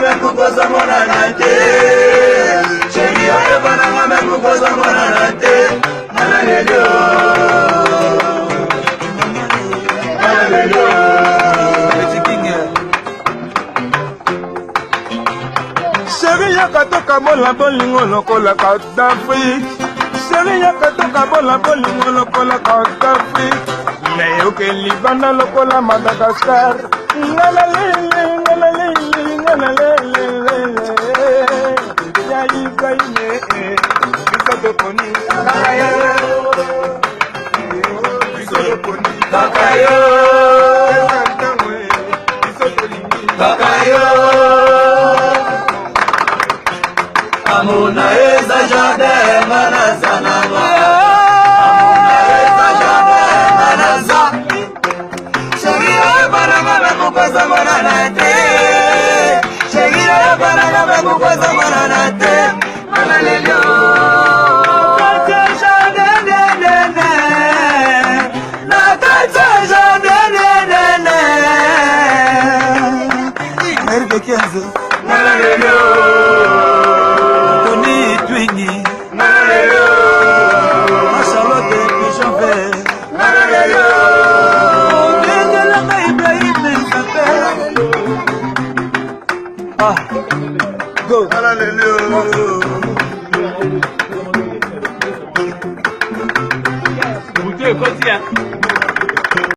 me kukosa mwana nate. Sheri oye bana me kukosa mwana nate. Hallelujah. Sheri yakatoka bola bolingo lokola Kadhafi. Sheri yakatoka bola bolingo lokola Kadhafi. Nayoke libanda lokola Madagascar. Ngalalele, ngalalele, ngalalele. Ya Ibrahime, bisoto poni. Bisoto poni. Bakayo. Bakayo. Amuna eza jardin manaza nama. Amuna eza jardin manaza. Sheri oye bana me kukosa mwana nate. Sheri oye bana me kukosa mwana nate. Hallelujah. Nakata jardin nene. Nakata jardin nene. Erbe kenzo. Hallelujah. Go. Hallelujah. Vous deux,